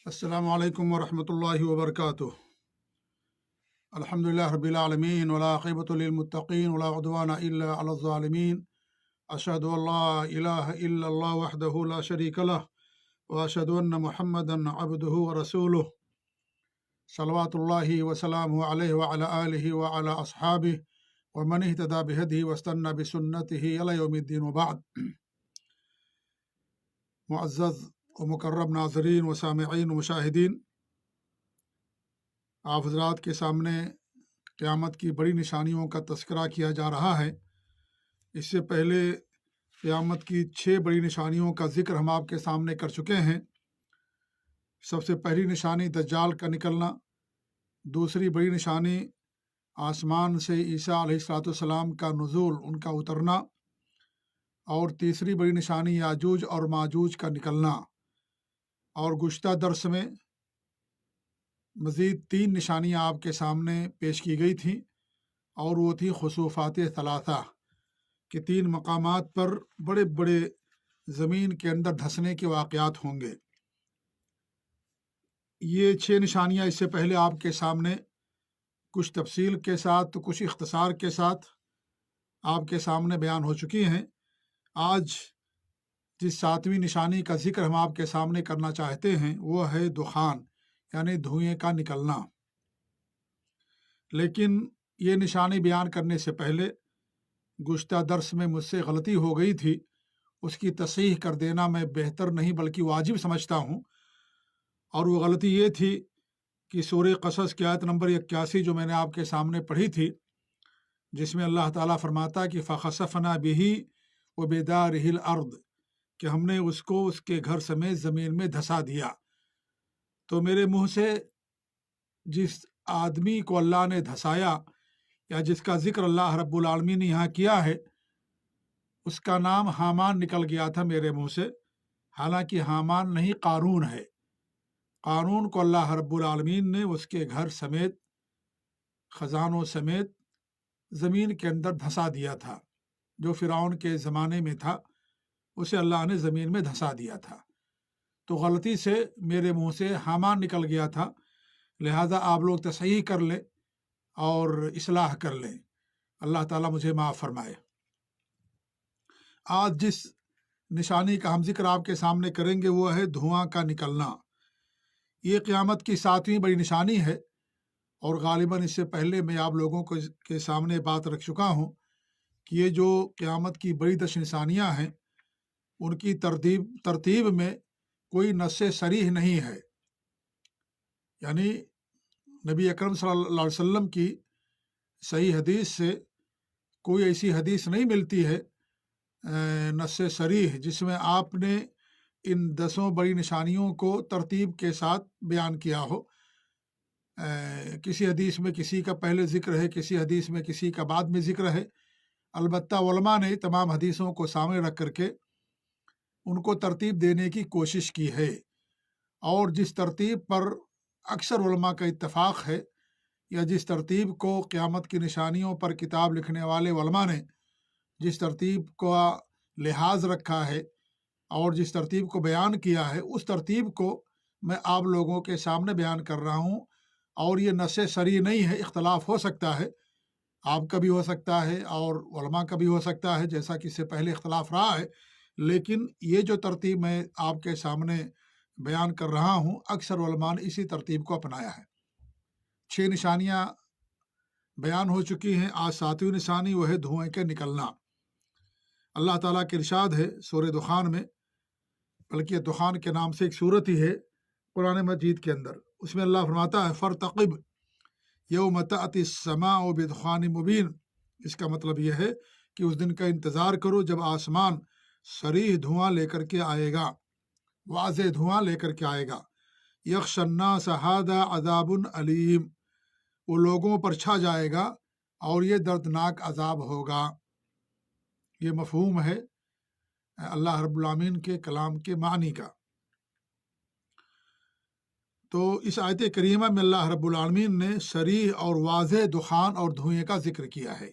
السلام علیکم ورحمۃ اللہ وبرکاتہ۔ الحمدللہ رب العالمین والعاقبۃ للمتقین ولا عدوان الا علی الظالمین۔ اشہد ان لا الہ الا اللہ وحدہ لا شریک لہ واشہد ان محمدا عبدہ ورسولہ صلوات اللہ وسلامہ علیہ وعلی آلہ وعلی اصحابہ ومن اہتدی بہدیہ واستنى بسنتہ الی یوم الدین وبعد۔ معزز و مکرم ناظرین و سامعین و مشاہدین، آپ حضرات کے سامنے قیامت کی بڑی نشانیوں کا تذکرہ کیا جا رہا ہے۔ اس سے پہلے قیامت کی 6 بڑی نشانیوں کا ذکر ہم آپ کے سامنے کر چکے ہیں۔ سب سے پہلی نشانی دجال کا نکلنا، دوسری بڑی نشانی آسمان سے عیسیٰ علیہ الصلوۃ والسلام کا نزول، ان کا اترنا، اور تیسری بڑی نشانی یاجوج اور ماجوج کا نکلنا۔ اور گزشتہ درس میں مزید 3 نشانیاں آپ کے سامنے پیش کی گئی تھیں، اور وہ تھی خسوفات ثلاثہ، کہ 3 مقامات پر بڑے بڑے زمین کے اندر دھنسنے کے واقعات ہوں گے۔ یہ 6 نشانیاں اس سے پہلے آپ کے سامنے کچھ تفصیل کے ساتھ، کچھ اختصار کے ساتھ آپ کے سامنے بیان ہو چکی ہیں۔ آج جس 7ویں نشانی کا ذکر ہم آپ کے سامنے کرنا چاہتے ہیں وہ ہے دخان، یعنی دھوئیں کا نکلنا۔ لیکن یہ نشانی بیان کرنے سے پہلے گزشتہ درس میں مجھ سے غلطی ہو گئی تھی، اس کی تصحیح کر دینا میں بہتر نہیں بلکہ واجب سمجھتا ہوں۔ اور وہ غلطی یہ تھی کہ سورہ قصص کی آیت نمبر 81 جو میں نے آپ کے سامنے پڑھی تھی، جس میں اللہ تعالیٰ فرماتا کہ فَخَسَفْنَا بِهِ وَبِدَارِهِ الْأَرْضِ، کہ ہم نے اس کو اس کے گھر سمیت زمین میں دھسا دیا۔ تو میرے منہ سے جس آدمی کو اللہ نے دھسایا یا جس کا ذکر اللہ رب العالمین نے یہاں کیا ہے، اس کا نام حامان نکل گیا تھا میرے منہ سے، حالانکہ حامان نہیں، قارون ہے۔ قارون کو اللہ رب العالمین نے اس کے گھر سمیت، خزانوں سمیت زمین کے اندر دھسا دیا تھا۔ جو فرعون کے زمانے میں تھا اسے اللہ نے زمین میں دھسا دیا تھا۔ تو غلطی سے میرے منہ سے حامان نکل گیا تھا، لہذا آپ لوگ تصحیح کر لیں اور اصلاح کر لیں، اللہ تعالیٰ مجھے معاف فرمائے۔ آج جس نشانی کا ہم ذکر آپ کے سامنے کریں گے وہ ہے دھواں کا نکلنا۔ یہ قیامت کی 7ویں بڑی نشانی ہے، اور غالباً اس سے پہلے میں آپ لوگوں کے سامنے بات رکھ چکا ہوں کہ یہ جو قیامت کی بڑی 10 نشانیاں ہیں، ان کی ترتیب میں کوئی نص صریح نہیں ہے، یعنی نبی اکرم صلی اللہ علیہ وسلم کی صحیح حدیث سے کوئی ایسی حدیث نہیں ملتی ہے نص صریح جس میں آپ نے ان 10 بڑی نشانیوں کو ترتیب کے ساتھ بیان کیا ہو۔ کسی حدیث میں کسی کا پہلے ذکر ہے، کسی حدیث میں کسی کا بعد میں ذکر ہے۔ البتہ علماء نے تمام حدیثوں کو سامنے رکھ کر کے ان کو ترتیب دینے کی کوشش کی ہے، اور جس ترتیب پر اکثر علماء کا اتفاق ہے، یا جس ترتیب کو قیامت کی نشانیوں پر کتاب لکھنے والے علماء نے جس ترتیب کا لحاظ رکھا ہے اور جس ترتیب کو بیان کیا ہے، اس ترتیب کو میں آپ لوگوں کے سامنے بیان کر رہا ہوں۔ اور یہ نص صریح نہیں ہے، اختلاف ہو سکتا ہے، آپ کا بھی ہو سکتا ہے اور علماء کا بھی ہو سکتا ہے، جیسا کہ اس سے پہلے اختلاف رہا ہے، لیکن یہ جو ترتیب میں آپ کے سامنے بیان کر رہا ہوں، اکثر علماء نے اسی ترتیب کو اپنایا ہے۔ 6 نشانیاں بیان ہو چکی ہیں، آج 7ویں نشانی وہ ہے دھوئیں کے نکلنا۔ اللہ تعالیٰ کے ارشاد ہے سورہ دخان میں، بلکہ دخان کے نام سے ایک سورت ہی ہے قرآن مجید کے اندر، اس میں اللہ فرماتا ہے فَارْتَقِبْ یَوْمَ تَأْتِی السَّمَاءُ بِدُخَانٍ مُبِینٍ۔ اس کا مطلب یہ ہے کہ اس دن کا انتظار کرو جب آسمان صریح دھواں لے کر کے آئے گا، واضح دھواں لے کر کے آئے گا۔ یغشی الناس ھذا عذاب علیم، وہ لوگوں پر چھا جائے گا اور یہ دردناک عذاب ہوگا۔ یہ مفہوم ہے اللہ رب العالمین کے کلام کے معنی کا۔ تو اس آیت کریمہ میں اللہ رب العالمین نے صریح اور واضح دخان اور دھوئیں کا ذکر کیا ہے،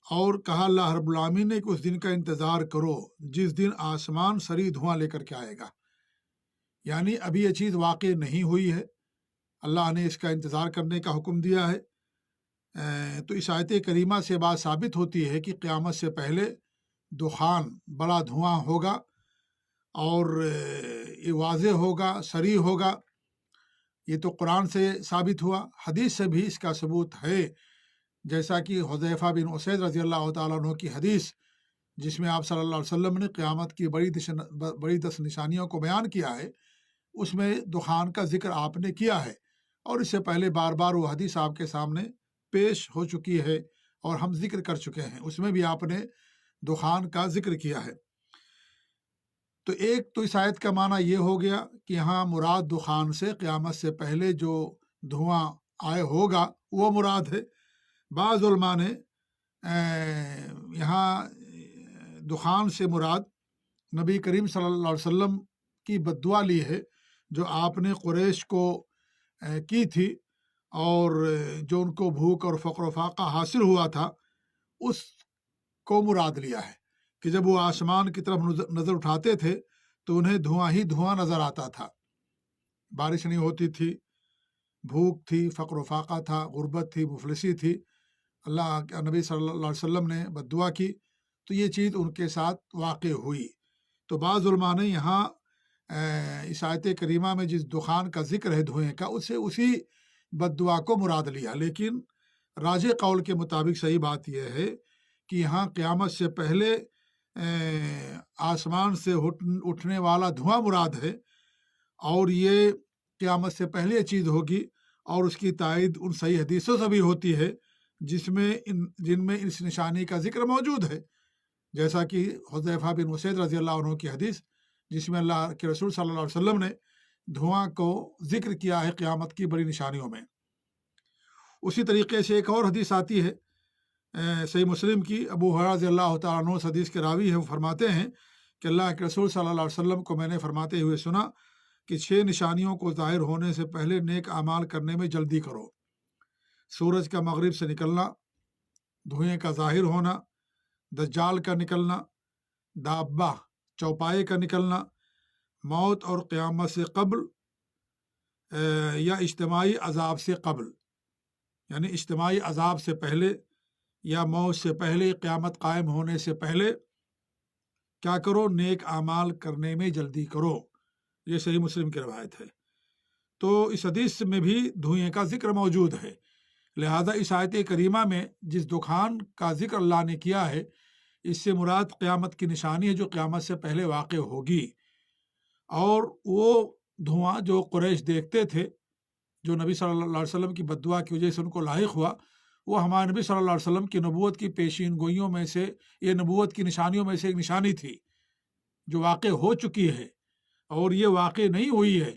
اور کہا اللہ رب العالمین نے کہ اس دن کا انتظار کرو جس دن آسمان صریح دھواں لے کر کے آئے گا۔ یعنی ابھی یہ چیز واقع نہیں ہوئی ہے، اللہ نے اس کا انتظار کرنے کا حکم دیا ہے۔ تو اس آیت کریمہ سے بات ثابت ہوتی ہے کہ قیامت سے پہلے دخان، بڑا دھواں ہوگا، اور یہ واضح ہوگا، صریح ہوگا۔ یہ تو قرآن سے ثابت ہوا، حدیث سے بھی اس کا ثبوت ہے، جیسا کہ حذیفہ بن اسید رضی اللہ تعالیٰ عنہ کی حدیث، جس میں آپ صلی اللہ علیہ وسلم نے قیامت کی بڑی 10 نشانیوں کو بیان کیا ہے، اس میں دخان کا ذکر آپ نے کیا ہے، اور اس سے پہلے بار بار وہ حدیث آپ کے سامنے پیش ہو چکی ہے اور ہم ذکر کر چکے ہیں، اس میں بھی آپ نے دخان کا ذکر کیا ہے۔ تو ایک تو اس آیت کا معنی یہ ہو گیا کہ یہاں مراد دخان سے قیامت سے پہلے جو دھواں آئے ہوگا وہ مراد ہے۔ بعض علماء نے یہاں دخان سے مراد نبی کریم صلی اللہ علیہ وسلم کی بد دعا لی ہے، جو آپ نے قریش کو کی تھی، اور جو ان کو بھوک اور فقر و فاقہ حاصل ہوا تھا، اس کو مراد لیا ہے کہ جب وہ آسمان کی طرف نظر اٹھاتے تھے تو انہیں دھواں ہی دھواں نظر آتا تھا، بارش نہیں ہوتی تھی، بھوک تھی، فقر و فاقہ تھا، غربت تھی، مفلسی تھی، اللہ کے نبی صلی اللہ علیہ وسلم نے بد دعا کی، تو یہ چیز ان کے ساتھ واقع ہوئی۔ تو بعض علماء نے یہاں اس آیت کریمہ میں جس دخان کا ذکر ہے دھوئیں کا، اسے اسی بد دعا کو مراد لیا، لیکن راجح قول کے مطابق صحیح بات یہ ہے کہ یہاں قیامت سے پہلے آسمان سے اٹھنے والا دھواں مراد ہے، اور یہ قیامت سے پہلے یہ چیز ہوگی، اور اس کی تائید ان صحیح حدیثوں سے بھی ہوتی ہے جن میں اس نشانی کا ذکر موجود ہے، جیسا کہ حذیفہ بن اسید رضی اللہ عنہ کی حدیث، جس میں اللہ کے رسول صلی اللہ علیہ وسلم نے دھواں کو ذکر کیا ہے قیامت کی بڑی نشانیوں میں۔ اسی طریقے سے ایک اور حدیث آتی ہے صحیح مسلم کی، ابو ہریرہ رضی اللہ تعالیٰ عنہ اس حدیث کے راوی ہیں، وہ فرماتے ہیں کہ اللہ کے رسول صلی اللہ علیہ وسلم کو میں نے فرماتے ہوئے سنا کہ 6 نشانیوں کو ظاہر ہونے سے پہلے نیک اعمال کرنے میں جلدی کرو: سورج کا مغرب سے نکلنا، دھوئیں کا ظاہر ہونا، دجال کا نکلنا، دابہ چوپائے کا نکلنا، موت اور قیامت سے قبل یا اجتماعی عذاب سے قبل، یعنی اجتماعی عذاب سے پہلے یا موت سے پہلے، قیامت قائم ہونے سے پہلے کیا کرو؟ نیک اعمال کرنے میں جلدی کرو۔ یہ صحیح مسلم کی روایت ہے۔ تو اس حدیث میں بھی دھوئیں کا ذکر موجود ہے، لہذا اس آیت کریمہ میں جس دخان کا ذکر اللہ نے کیا ہے، اس سے مراد قیامت کی نشانی ہے جو قیامت سے پہلے واقع ہوگی، اور وہ دھواں جو قریش دیکھتے تھے، جو نبی صلی اللہ علیہ وسلم کی بد دعا کی وجہ سے ان کو لاحق ہوا، وہ ہمارے نبی صلی اللہ علیہ وسلم کی نبوت کی پیشین گوئیوں میں سے، یہ نبوت کی نشانیوں میں سے ایک نشانی تھی جو واقع ہو چکی ہے، اور یہ واقع نہیں ہوئی ہے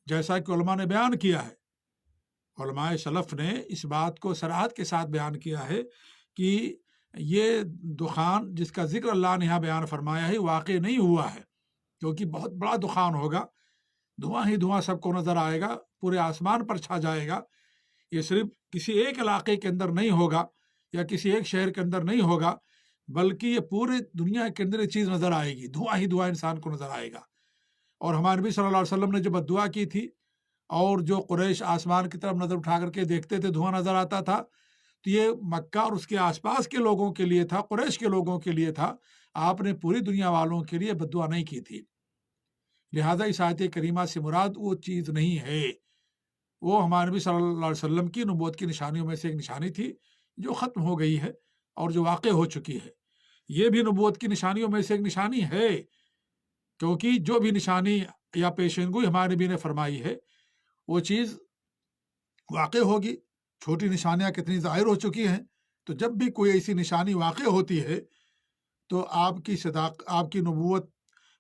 جیسا کہ علماء نے بیان کیا ہے۔ علماء سلف نے اس بات کو صراحت کے ساتھ بیان کیا ہے کہ یہ دخان جس کا ذکر اللہ نے یہاں بیان فرمایا ہے واقع نہیں ہوا ہے، کیونکہ بہت بڑا دخان ہوگا، دھواں ہی دھواں سب کو نظر آئے گا، پورے آسمان پر چھا جائے گا۔ یہ صرف کسی ایک علاقے کے اندر نہیں ہوگا یا کسی ایک شہر کے اندر نہیں ہوگا، بلکہ یہ پورے دنیا کے اندر یہ چیز نظر آئے گی، دھواں ہی دھواں انسان کو نظر آئے گا۔ اور ہمارے نبی صلی اللہ علیہ وسلم نے جو بد دعا کی تھی، اور جو قریش آسمان کی طرف نظر اٹھا کر کے دیکھتے تھے دھواں نظر آتا تھا، تو یہ مکہ اور اس کے آس پاس کے لوگوں کے لیے تھا، قریش کے لوگوں کے لیے تھا، آپ نے پوری دنیا والوں کے لیے بد دعا نہیں کی تھی۔ لہذا اس آیت کریمہ سے مراد وہ چیز نہیں ہے، وہ ہمارے نبی صلی اللہ علیہ وسلم کی نبوت کی نشانیوں میں سے ایک نشانی تھی جو ختم ہو گئی ہے اور جو واقع ہو چکی ہے۔ یہ بھی نبوت کی نشانیوں میں سے ایک نشانی ہے، کیونکہ جو بھی نشانی یا پیشین گوئی ہمارے نبی نے فرمائی ہے وہ چیز واقع ہوگی۔ چھوٹی نشانیاں کتنی ظاہر ہو چکی ہیں، تو جب بھی کوئی ایسی نشانی واقع ہوتی ہے تو آپ کی نبوت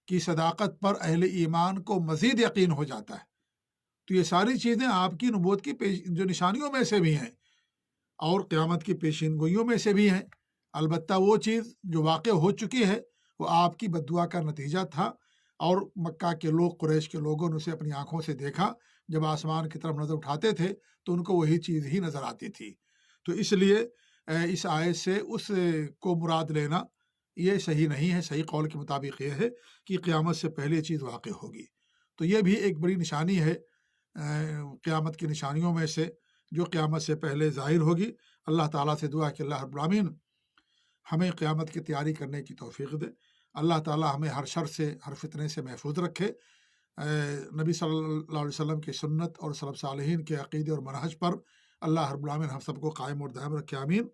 کی صداقت پر اہل ایمان کو مزید یقین ہو جاتا ہے۔ تو یہ ساری چیزیں آپ کی نبوت کی جو نشانیوں میں سے بھی ہیں اور قیامت کی پیشین گوئیوں میں سے بھی ہیں، البتہ وہ چیز جو واقع ہو چکی ہے وہ آپ کی بد دعا کا نتیجہ تھا، اور مکہ کے لوگ، قریش کے لوگوں نے اسے اپنی آنکھوں سے دیکھا، جب آسمان کی طرف نظر اٹھاتے تھے تو ان کو وہی چیز ہی نظر آتی تھی۔ تو اس لیے اس آیت سے اس کو مراد لینا یہ صحیح نہیں ہے۔ صحیح قول کے مطابق یہ ہے کہ قیامت سے پہلے چیز واقع ہوگی۔ تو یہ بھی ایک بڑی نشانی ہے قیامت کی نشانیوں میں سے، جو قیامت سے پہلے ظاہر ہوگی۔ اللہ تعالیٰ سے دعا کہ اللہ رب العالمین ہمیں قیامت کی تیاری کرنے کی توفیق دے۔ اللہ تعالیٰ ہمیں ہر شر سے، ہر فتنے سے محفوظ رکھے۔ نبی صلی اللہ علیہ وسلم کی سنت اور سلف صالحین کے عقیدے اور منہج پر اللہ رب العالمین ہم سب کو قائم اور دائم رکھے، آمین۔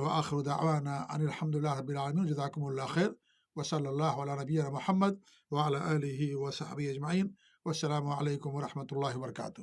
وآخر دعوانا ان الحمد للہ رب العالمین، جزاکم اللہ خیر، وصلی اللہ علی نبینا محمد وعلی آلہ وصحبہ اجمعین، والسلام علیکم ورحمۃ اللہ وبرکاتہ۔